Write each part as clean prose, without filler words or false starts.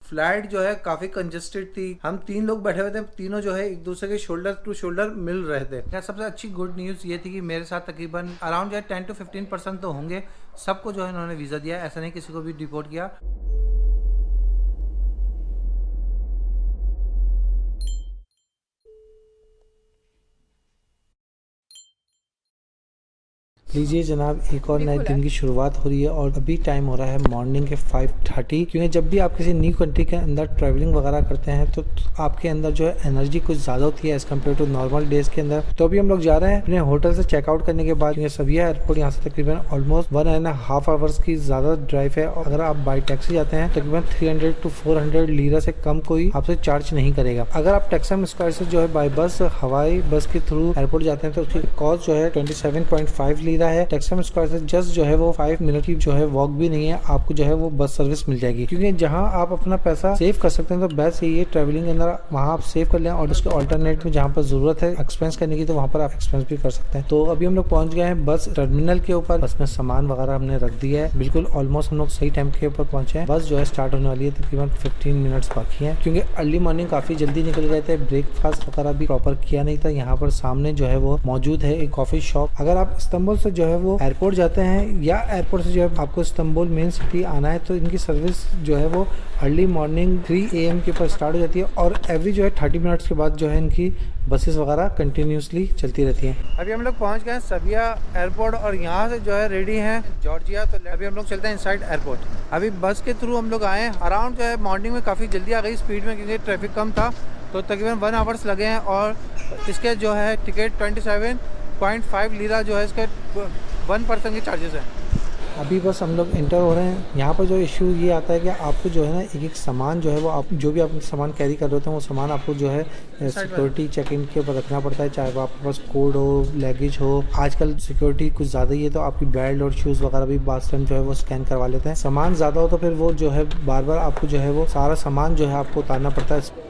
Flight जो है काफी कंजेस्टेड थी, हम 3 लोग बैठे हुए थे, तीनों जो है एक दूसरे के शोल्डर टू शोल्डर मिल रहे थे। सबसे अच्छी गुड न्यूज़ ये थी कि मेरे साथ तकरीबन अराउंड जो है 10 to 15% तो होंगे, सबको जो है उन्होंने वीज़ा दिया, ऐसा नहीं किसी को भी डिपोर्ट किया। लीजिए जनाब, एक और नए दिन की शुरुआत हो रही है और अभी टाइम हो रहा है मॉर्निंग के 5:30। क्योंकि जब भी आप किसी न्यू कंट्री के अंदर ट्रैवलिंग वगैरह करते हैं तो आपके अंदर जो है एनर्जी कुछ ज़्यादा होती है as compare to normal days के अंदर। तो अभी हम लोग जा रहे हैं अपने होटल से चेकआउट करने के बाद। सविया एयरपोर्ट यहाँ से तकरीबन ऑलमोस्ट 1.5 आवर्स की ज़्यादा ड्राइव है और अगर आप बाई टैक्सी जाते हैं तकरीबन 300 to 400 लीरा से कम कोई आपसे चार्ज नहीं करेगा। अगर आप टैक्सम स्क्वायर से जो है बाई बस हवाई बस के थ्रू एयरपोर्ट जाते हैं तो उसकी कॉस्ट जो है 27.5 लीरा है। टैक्सम स्क्वायर से जस्ट जो है वो 5 मिनट की जो है वॉक भी नहीं है, आपको जो है वो बस सर्विस मिल जाएगी। क्योंकि जहां आप अपना पैसा सेव कर सकते हैं तो बेस्ट यही है ट्रैवलिंग के अंदर वहां आप सेव कर लें और उसके ऑल्टरनेट में जहां पर जरूरत है एक्सपेंस करने की तो वहां पर आप एक्सपेंस भी कर सकते हैं। तो अभी हम लोग पहुंच गए हैं बस टर्मिनल के ऊपर। बस में सामान वगैरह हमने रख दिया है, बिल्कुल ऑलमोस्ट हम लोग सही टाइम के ऊपर पहुंचे हैं। बस जो है स्टार्ट होने वाली है, तकरीबन 15 मिनट्स बाकी है। क्योंकि अर्ली मॉर्निंग काफी जल्दी निकल गए थे, ब्रेकफास्ट वगैरह भी प्रॉपर किया नहीं था। यहाँ पर सामने जो है वो मौजूद है एक कॉफी शॉप। अगर आप इस्तांबुल से जो है वो एयरपोर्ट जाते हैं या एयरपोर्ट से जो है आपको इस्तांबुल मेन सिटी आना है तो इनकी सर्विस जो है वो अर्ली मॉर्निंग 3 AM के ऊपर स्टार्ट हो जाती है और एवरी जो है 30 मिनट्स के बाद जो है इनकी बसेस वगैरह कंटिन्यूसली चलती रहती हैं। अभी हम लोग पहुंच गए हैं सविया एयरपोर्ट और यहाँ से जो है रेडी हैं जॉर्जिया। तो अभी हम लोग चलते हैं इनसाइड एयरपोर्ट। अभी बस के थ्रू हम लोग आए हैं, अराउंड जो है मॉर्निंग में काफ़ी जल्दी आ गई स्पीड में क्योंकि ट्रैफिक कम था। तो तकरीबन 1 आवर्स लगे हैं और इसके जो है टिकट 27.5 लीरा जो है इसके 1 पर्सन के चार्जेस हैं। अभी बस हम लोग इंटर हो रहे हैं। यहाँ पर जो इशू ये आता है कि आपको जो है ना एक सामान जो है वो आप जो भी आप सामान कैरी कर रहे होते हैं वो सामान आपको जो है सिक्योरिटी चेक इन के ऊपर रखना पड़ता है, चाहे वो आपके पास कोड हो, लगेज हो। आजकल सिक्योरिटी कुछ ज़्यादा ही है तो आपकी बेल्ट और शूज़ वगैरह भी बास टाइम जो है वो स्कैन करवा लेते हैं। सामान ज़्यादा हो तो फिर वो जो है बार बार आपको जो है वो सारा सामान जो है आपको उतारना पड़ता है।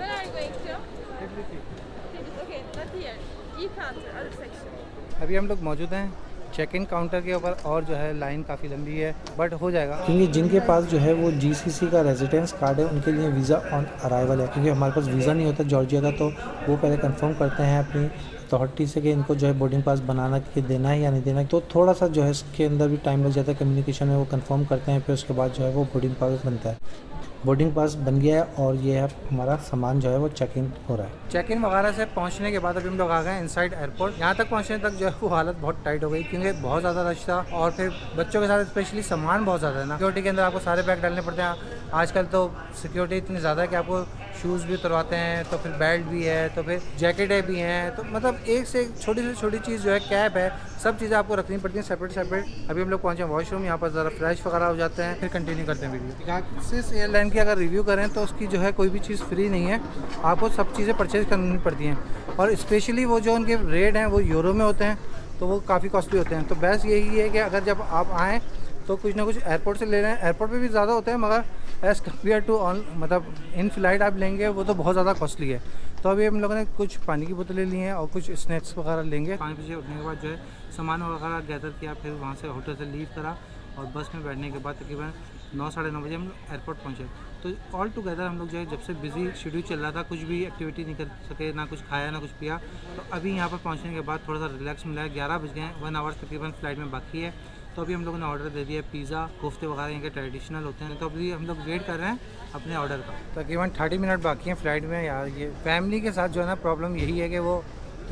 अभी हम लोग मौजूद हैं चेक इन काउंटर के ऊपर और जो है लाइन काफ़ी लंबी है बट हो जाएगा। क्योंकि जिनके पास जो है वो GCC का रेजिडेंस कार्ड है उनके लिए वीज़ा ऑन अराइवल है। क्योंकि हमारे पास वीज़ा नहीं होता जॉर्जिया का तो वो पहले कंफर्म करते हैं अपनी अथॉरिटी से कि इनको जो है बोर्डिंग पास बनाना कि देना है या नहीं देना है। तो थोड़ा सा जो है इसके अंदर भी टाइम लग जाता है कम्युनिकेशन में, वो कंफर्म करते हैं फिर उसके बाद जो है वो बोर्डिंग पास बनता है। बोर्डिंग पास बन गया है और ये है हमारा सामान जो है वो चेक इन हो रहा है। चेक इन वगैरह से पहुंचने के बाद अभी हम लोग आ गए हैं इनसाइड एयरपोर्ट। यहाँ तक पहुंचने तक जो है वो हालत बहुत टाइट हो गई क्योंकि बहुत ज़्यादा रश था और फिर बच्चों के साथ स्पेशली सामान बहुत ज़्यादा है ना। सिक्योरिटी के अंदर आपको सारे बैग डालने पड़ते हैं। आजकल तो सिक्योरिटी इतनी ज़्यादा है कि आपको शूज़ भी उतरवाते हैं, तो फिर बेल्ट भी है, तो फिर जैकेटें भी हैं, तो मतलब एक से एक छोटी से छोटी चीज़ जो है कैप है, सब चीज़ें आपको रखनी पड़ती हैं सेपरेट। अभी हम लोग पहुँचे वॉशरूम, यहाँ पर ज़रा फ्रेश वगैरह हो जाते हैं फिर कंटिन्यू करते हैं वीडियो। एक्सिस एयरलाइन की अगर रिव्यू करें तो उसकी जो है कोई भी चीज़ फ्री नहीं है, आपको सब चीज़ें परचेज करनी पड़ती हैं और स्पेशली वो जो उनके रेट हैं वो यूरो में होते हैं तो वो काफ़ी कॉस्टली होते हैं। तो बेस्ट यही है कि अगर जब आप आएँ तो कुछ ना कुछ एयरपोर्ट से ले रहे हैं। एयरपोर्ट पे भी ज़्यादा होते हैं मगर एज़ कम्पेयर टू ऑन मतलब इन फ्लाइट आप लेंगे वो तो बहुत ज़्यादा कॉस्टली है। तो अभी हम लोगों ने कुछ पानी की बोतलें ली हैं और कुछ स्नैक्स वगैरह लेंगे। 5 बजे उठने के बाद जो है सामान वगैरह गैदर किया, फिर वहाँ से होटल से लीव करा और बस में बैठने के बाद तकरीबन 9 साढ़े 9 बजे हम एयरपोर्ट पहुँचे। तो ऑल टुगेदर हम लोग जो है जब से बिज़ी शेड्यूल चल रहा था कुछ भी एक्टिविटी नहीं कर सके, ना कुछ खाया ना कुछ पिया। तो अभी यहाँ पर पहुँचने के बाद थोड़ा सा रिलैक्स मिला है। 11 बज गए हैं, 1 आवर्स तकरीबन फ़्लाइट में बाकी है। तो अभी हम लोगों ने ऑर्डर दे दिया पिज़्ज़ा, कोफ्ते वगैरह इनके ट्रेडिशनल होते हैं। तो अभी हम लोग वेट कर रहे हैं अपने ऑर्डर का। तकरीबन 30 मिनट बाकी हैं फ़्लाइट में। यार ये फैमिली के साथ जो है ना प्रॉब्लम यही है कि वो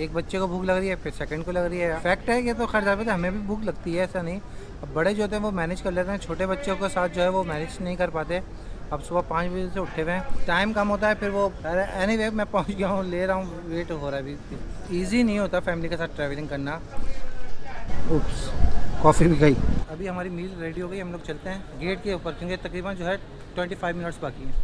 एक बच्चे को भूख लग रही है फिर सेकंड को लग रही है। फैक्ट है कि तो खैर जाते हमें भी भूख लगती है, ऐसा नहीं। अब बड़े जो होते हैं वो मैनेज कर लेते हैं, छोटे बच्चों के साथ जो है वो मैनेज नहीं कर पाते। अब सुबह 5 बजे से उठे हुए हैं, टाइम कम होता है फिर वो एनीवे मैं पहुंच गया हूँ, ले रहा हूँ, वेट हो रहा है अभी। ईजी नहीं होता फैमिली के साथ ट्रैवलिंग करना। उप्स, कॉफ़ी भी गई। अभी हमारी मील रेडी हो गई, हम लोग चलते हैं गेट के ऊपर क्योंकि तकरीबन जो है 25 मिनट्स बाकी हैं।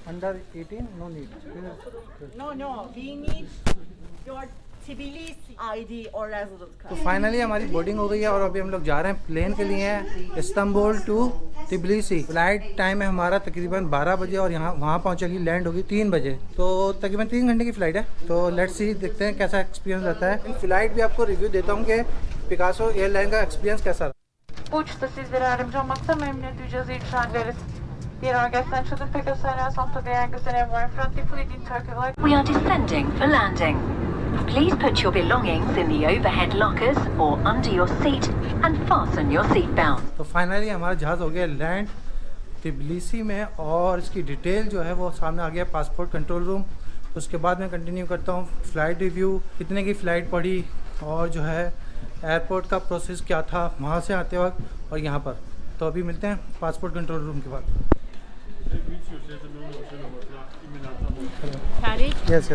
Under 18 no need. No, we need your Tbilisi ID or residence card. तो फाइनली हमारी बोर्डिंग हो गई है और अभी हम लोग जा रहे हैं प्लेन के लिए Istanbul to Tbilisi. Flight time है हमारा तकरीबन 12 बजे और यहाँ वहाँ पहुँचेगी, लैंड होगी 3 बजे। तो तकरीबन 3 घंटे की फ़्लाइट है। तो लेट्स सी, देखते हैं कैसा एक्सपीरियंस रहता है। फ्लाइट भी आपको रिव्यू देता हूँ कि पिकासो एयरलाइन का एक्सपीरियंस कैसा रहा? Bu uçuşta sizlere yardımcı olmaktan memnun duyacağız. İyi uçuşlar dileriz. Dear our guests and children, Pegasus Airlines on today and everyone friendly fleet in Turkey like. We are descending for landing. Please put your belongings in the overhead lockers or under your seat and fasten your seat belt. तो finally हमारा जहाज़ हो गया land Tbilisi में, और इसकी detail जो है वो सामने आ गया पासपोर्ट कंट्रोल रूम। उसके बाद मैं कंटिन्यू करता हूँ फ़्लाइट रिव्यू, कितने की फ़्लाइट पड़ी और जो है एयरपोर्ट का प्रोसेस क्या था वहाँ से आते वक्त और यहाँ पर। तो अभी मिलते हैं पासपोर्ट कंट्रोल रूम के बाद। Tariq? Yes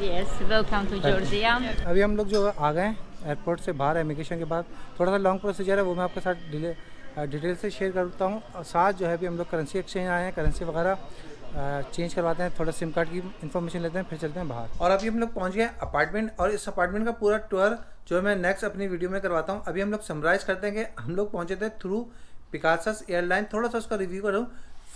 Yes, welcome to Georgia. अभी हम लोग जो आ गए एयरपोर्ट से बाहर, इमिग्रेशन के बाद थोड़ा सा लॉन्ग प्रोसीजर है, वो मैं आपके साथ डिटेल से शेयर करता हूँ। और साथ जो है अभी हम लोग करेंसी एक्सचेंज आए हैं, करेंसी वगैरह चेंज करवाते हैं, थोड़ा सिम कार्ड की इन्फॉर्मेशन लेते हैं, फिर चलते हैं बाहर। और अभी हम लोग पहुँच गए अपार्टमेंट, और इस अपार्टमेंट का पूरा टूर जो मैं नेक्स्ट अपनी वीडियो में करवाता हूँ। अभी हम लोग समराइज़ करते हैं कि हम लोग पहुँचे थे थ्रू पिकासस एयरलाइन। थोड़ा सा उसका रिव्यू करूँ।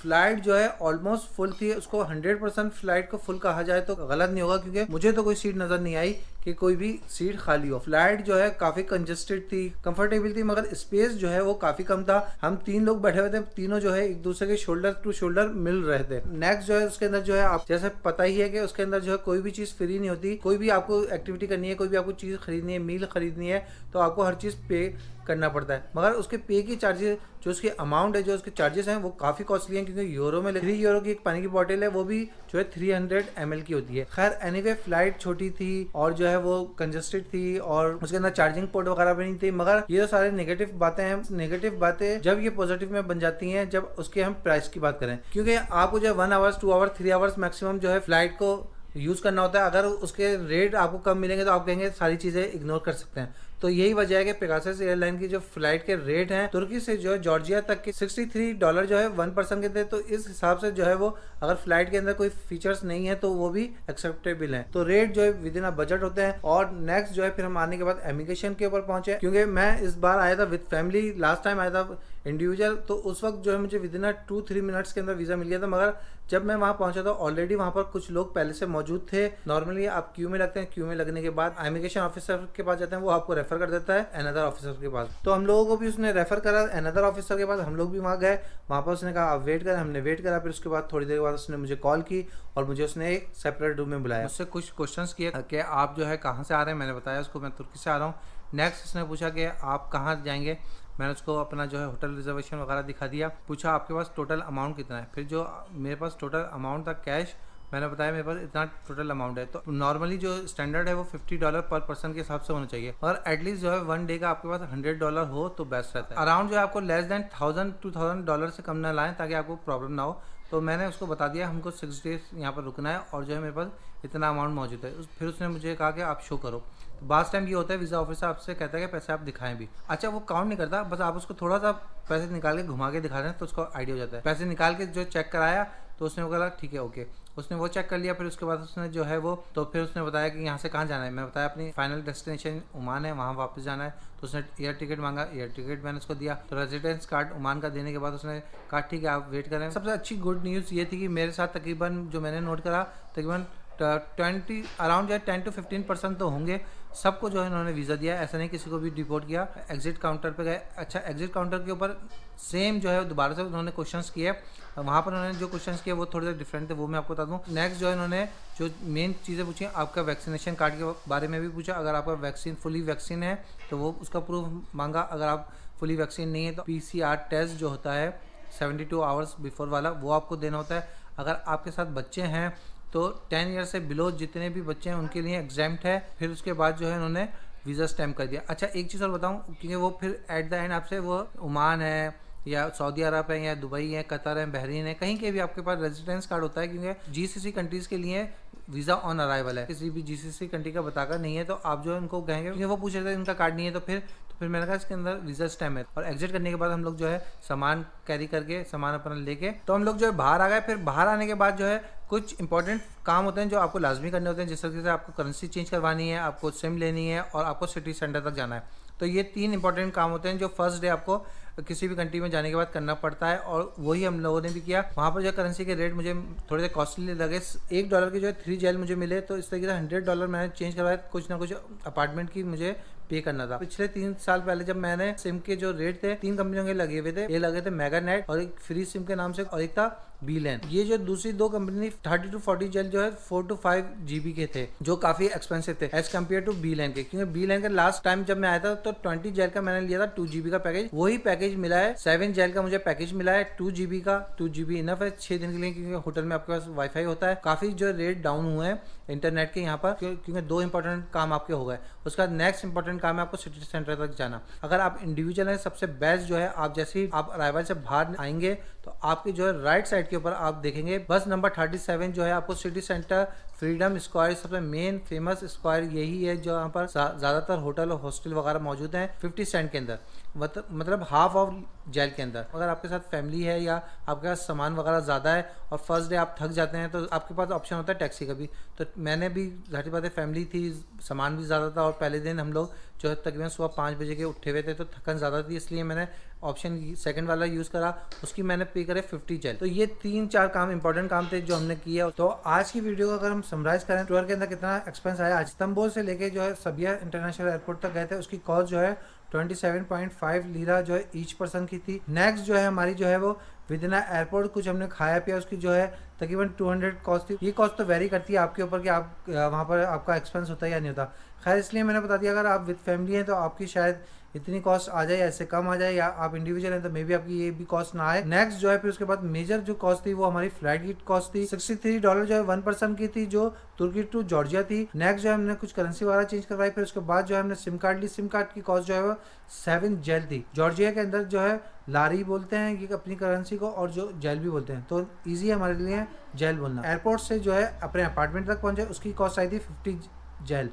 फ़्लाइट जो है ऑलमोस्ट फुल थी, उसको 100% फ़्लाइट को फुल कहा जाए तो गलत नहीं होगा, क्योंकि मुझे तो कोई सीट नज़र नहीं आई कि कोई भी सीट खाली हो। फ्लाइट जो है काफ़ी कंजस्टेड थी, कंफर्टेबल थी, मगर स्पेस जो है वो काफ़ी कम था। हम 3 लोग बैठे हुए थे, तीनों जो है एक दूसरे के शोल्डर टू शोल्डर मिल रहे थे। नेक्स्ट जो है उसके अंदर जो है आप जैसे पता ही है कि उसके अंदर जो है कोई भी चीज़ फ्री नहीं होती। कोई भी आपको एक्टिविटी करनी है, कोई भी आपको चीज़ खरीदनी है, मील खरीदनी है, तो आपको हर चीज़ पे करना पड़ता है। मगर उसके पे की चार्जेस, जो उसके अमाउंट है, जो उसके चार्जेस हैं, वो काफ़ी कॉस्टली हैं, क्योंकि यूरो में 3 यूरो की एक पानी की बॉटल है, वो भी जो है 300 ml की होती है। खैर एनीवे फ्लाइट छोटी थी और जो है वो कंजस्टेड थी, और उसके अंदर चार्जिंग पोर्ट वगैरह भी नहीं थी। मगर ये तो सारे नेगेटिव बातें हैं। नेगेटिव बातें जब ये पॉजिटिव में बन जाती हैं जब उसके हम प्राइस की बात करें, क्योंकि आपको जो है 1 आवर्स 2 आवर्स 3 आवर्स मैक्सिमम जो है फ्लाइट को यूज़ करना होता है। अगर उसके रेट आपको कम मिलेंगे तो आप कहेंगे सारी चीज़ें इग्नोर कर सकते हैं। तो यही वजह है कि पेगासस एयरलाइन की जो फ्लाइट के रेट हैं तुर्की से जो है जॉर्जिया तक के $63 जो है 1 पर्सन के थे। तो इस हिसाब से जो है वो अगर फ्लाइट के अंदर कोई फीचर्स नहीं है तो वो भी एक्सेप्टेबल हैं। तो रेट जो है विद इन अ बजट होते हैं। और नेक्स्ट जो है फिर हम आने के बाद इमिग्रेशन के ऊपर पहुंचे, क्योंकि मैं इस बार आया था विद फैमिली, लास्ट टाइम आया था इंडिविजुअल। तो उस वक्त जो है मुझे विद इन 2-3 मिनट्स के अंदर वीज़ा मिल गया था। मगर जब मैं वहाँ पहुंचा था ऑलरेडी वहाँ पर कुछ लोग पहले से मौजूद थे। नॉर्मली आप क्यू में लगते हैं, क्यू में लगने के बाद इमिग्रेशन ऑफिसर के पास जाते हैं, वो आपको रेफर कर देता है अनदर ऑफिसर के पास। तो हम लोगों को भी उसने रेफर करा अनदर ऑफिसर के पास। हम लोग भी वहाँ गए, वहाँ पर उसने कहा आप वेट करें, हमने वेट करा। फिर उसके बाद थोड़ी देर बाद उसने मुझे कॉल की और मुझे उसने एक सेपरेट रूम में बुलाया। उससे कुछ क्वेश्चंस किए कि आप जो है कहाँ से आ रहे हैं। मैंने बताया उसको मैं तुर्की से आ रहा हूँ। नेक्स्ट उसने पूछा कि आप कहाँ जाएंगे। मैंने उसको अपना जो है होटल रिजर्वेशन वगैरह दिखा दिया। पूछा आपके पास टोटल अमाउंट कितना है। फिर जो मेरे पास टोटल अमाउंट था कैश, मैंने बताया मेरे पास इतना टोटल अमाउंट है। तो नॉर्मली जो स्टैंडर्ड है वो $50 पर पर्सन के हिसाब से होना चाहिए, और एटलीस्ट जो है 1 डे का आपके पास $100 हो तो बेस्ट रहता है। अराउंड जो है आपको लेस देन $1000-2000 से कम ना लाएं, ताकि आपको प्रॉब्लम ना हो। तो मैंने उसको बता दिया हमको 6 डेज यहाँ पर रुकना है, और जो है मेरे पास इतना अमाउंट मौजूद है। फिर उसने मुझे कहा कि आप शो करो। बास टाइम ये होता है वीज़ा ऑफिसर आपसे कहता है कि पैसे आप दिखाएं भी। अच्छा वो काउंट नहीं करता, बस आप उसको थोड़ा सा पैसे निकाल के घुमा के दिखा रहे हैं तो उसको आइडिया हो जाता है। पैसे निकाल के जो चेक कराया तो उसने वो कहा ठीक है ओके, उसने वो चेक कर लिया। फिर उसके बाद उसने जो है वो तो फिर उसने बताया कि यहाँ से कहाँ जाना है। मैं बताया अपनी फाइनल डेस्टिनेशन ओमान है, वहाँ वापस जाना है। तो उसने एयर टिकट मांगा, एयर टिकट मैंने उसको दिया। तो रेजिडेंस कार्ड ओमान का देने के बाद उसने कहा ठीक है आप वेट करें। सबसे अच्छी गुड न्यूज़ ये थी कि मेरे साथ तकरीबन जो मैंने नोट करा तकरीबन 20 अराउंड जो है 10 to 15% तो होंगे। सबको जो है इन्होंने वीज़ा दिया, ऐसा नहीं किसी को भी डिपोर्ट किया। एग्जिट काउंटर पे गए। अच्छा एग्जिट काउंटर के ऊपर सेम जो है दोबारा से उन्होंने क्वेश्चंस किए। वहाँ पर उन्होंने जो क्वेश्चंस किए वो थोड़े से डिफरेंट थे, वो मैं आपको बता दूँ। नेक्स्ट जो है इन्होंने जो मेन चीज़ें पूछी, आपका वैक्सीनेशन कार्ड के बारे में भी पूछा। अगर आपका वैक्सीन फुली वैक्सीन है तो वो उसका प्रूफ मांगा। अगर आप फुली वैक्सीन नहीं है तो PCR टेस्ट जो होता है 72 आवर्स बिफोर वाला, वो आपको देना होता है। अगर आपके साथ बच्चे हैं तो 10 ईयर से बिलो जितने भी बच्चे हैं उनके लिए एग्जाम्प्ट है। फिर उसके बाद जो है उन्होंने वीज़ा स्टैम्प कर दिया। अच्छा एक चीज़ और बताऊं, क्योंकि वो फिर एट द एंड आपसे वो ओमान है या सऊदी अरब है या दुबई है, कतर है, बहरीन है, कहीं के भी आपके पास रेजिडेंस कार्ड होता है, क्योंकि GCC कंट्रीज़ के लिए वीज़ा ऑन अराइवल है। किसी भी GCC कंट्री का बताकर नहीं है तो आप जो है उनको कहेंगे, क्योंकि वो पूछ रहे थे इनका कार्ड नहीं है। तो फिर मैंने कहा इसके अंदर वीज़ा स्टैम्प है। और एग्जिट करने के बाद हम लोग जो है सामान कैरी करके, सामान अपना लेके तो हम लोग जो है बाहर आ गए। फिर बाहर आने के बाद जो है कुछ इंपॉर्टेंट काम होते हैं जो आपको लाजमी करने होते हैं, जिस तरीके से आपको करेंसी चेंज करवानी है, आपको सिम लेनी है और आपको सिटी सेंटर तक जाना है। तो ये 3 इंपॉर्टेंट काम होते हैं जो फर्स्ट डे आपको किसी भी कंट्री में जाने के बाद करना पड़ता है, और वही हम लोगों ने भी किया। वहाँ पर जो करेंसी के रेट मुझे थोड़े से कॉस्टली लगे। $1 के जो है 3 जेल मुझे मिले। तो इस तरीके से $100 मैंने चेंज करवाया। कुछ ना कुछ अपार्टमेंट की मुझे पे करना था। पिछले 3 साल पहले जब मैंने सिम के जो रेट थे 3 कंपनियों के लगे हुए थे, ये लगे थे मेगा नेट और एक फ्री सिम के नाम से और एक था बीलैन। ये जो दूसरी 2 कंपनी 30 to 40 जेल जो है 4 to 5 GB के थे, जो काफी एक्सपेंसिव थे एज कम्पेयर टू बीलैन के, क्योंकि बीलैन का लास्ट टाइम जब मैं आया था तो 20 जेल का मैंने लिया था 2 GB का पैकेज, वही पैकेज मिला है 7 जेल का मुझे पैकेज मिला है 2 GB का। 2 GB इनफ है 6 दिन के लिए, क्योंकि होटल में आपके पास वाईफाई होता है। काफी जो रेट डाउन हुए हैं इंटरनेट के यहाँ पर, क्योंकि 2 इंपॉर्टेंट काम आपके हो गए। उसका नेक्स्ट इंपॉर्टेंट काम है आपको सिटी सेंटर तक जाना। अगर आप इंडिविजुअल हैं, सबसे बेस्ट जो है आप जैसे ही आप अराइवल से बाहर आएंगे तो आपके जो है राइट साइड के ऊपर आप देखेंगे बस नंबर 37 जो है आपको सिटी सेंटर फ्रीडम स्क्वायर, सबसे मेन फेमस स्क्वायर यही है जो यहाँ पर ज्यादातर होटल और हॉस्टल वगैरह मौजूद हैं 50 सेंट के अंदर, मतलब हाफ ऑफ जेल के अंदर। अगर आपके साथ फैमिली है या आपके पास सामान वगैरह ज़्यादा है और फर्स्ट डे आप थक जाते हैं तो आपके पास ऑप्शन होता है टैक्सी का भी। तो मैंने भी जाहिर बात है फैमिली थी, सामान भी ज़्यादा था और पहले दिन हम लोग जो है तकरीबन सुबह 5 बजे के उठे हुए थे तो थकन ज़्यादा थी, इसलिए मैंने ऑप्शन सेकंड वाला यूज़ करा। उसकी मैंने पे करे 50 जेल। तो ये 3-4 काम इंपॉर्टेंट काम थे जो हमने किए। तो आज की वीडियो को अगर हम समराइज करें टूर के अंदर कितना एक्सपेंस आया, इस्तांबुल से लेके जो है सबिया इंटरनेशनल एयरपोर्ट तक गए थे, उसकी कॉस्ट जो है 27.5 लीरा जो है ईच पर्सन की थी। नेक्स्ट जो है हमारी जो है वो विद इन एयरपोर्ट कुछ हमने खाया पिया, उसकी जो है तकरीबन 200 कॉस्ट थी। ये कॉस्ट तो वेरी करती है आपके ऊपर कि आप वहाँ पर आपका एक्सपेंस होता है या नहीं होता। खैर इसलिए मैंने बता दिया अगर आप विद फैमिली हैं तो आपकी शायद इतनी कॉस्ट आ जाए या इससे कम आ जाए, या आप इंडिविजुअल हैं तो मे बी आपकी ये भी कॉस्ट ना आए। नेक्स्ट जो है फिर उसके बाद मेजर जो कॉस्ट थी वो हमारी फ्लाइट की कॉस्ट थी $63 जो है 1 पर्सन की थी, जो तुर्की टू जॉर्जिया थी। नेक्स्ट जो है हमने कुछ करेंसी वगैरह चेंज करवाई। फिर उसके बाद जो है हमने सिम कार्ड ली, सिम कार्ड की कॉस्ट जो है वो 7 जेल थी। जॉर्जिया के अंदर जो है लारी बोलते हैं ये अपनी करेंसी को, और जो जेल भी बोलते हैं, तो ईजी है हमारे लिए जेल बोलना। एयरपोर्ट से जो है अपने अपार्टमेंट तक पहुंचे, उसकी कॉस्ट आई थी 50 जेल।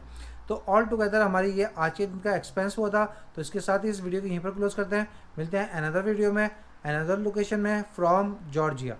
तो ऑल टुगेदर हमारी ये आज के दिन का एक्सपेंस हुआ था। तो इसके साथ ही इस वीडियो को यहीं पर क्लोज करते हैं। मिलते हैं अनदर वीडियो में अनदर लोकेशन में फ्रॉम जॉर्जिया।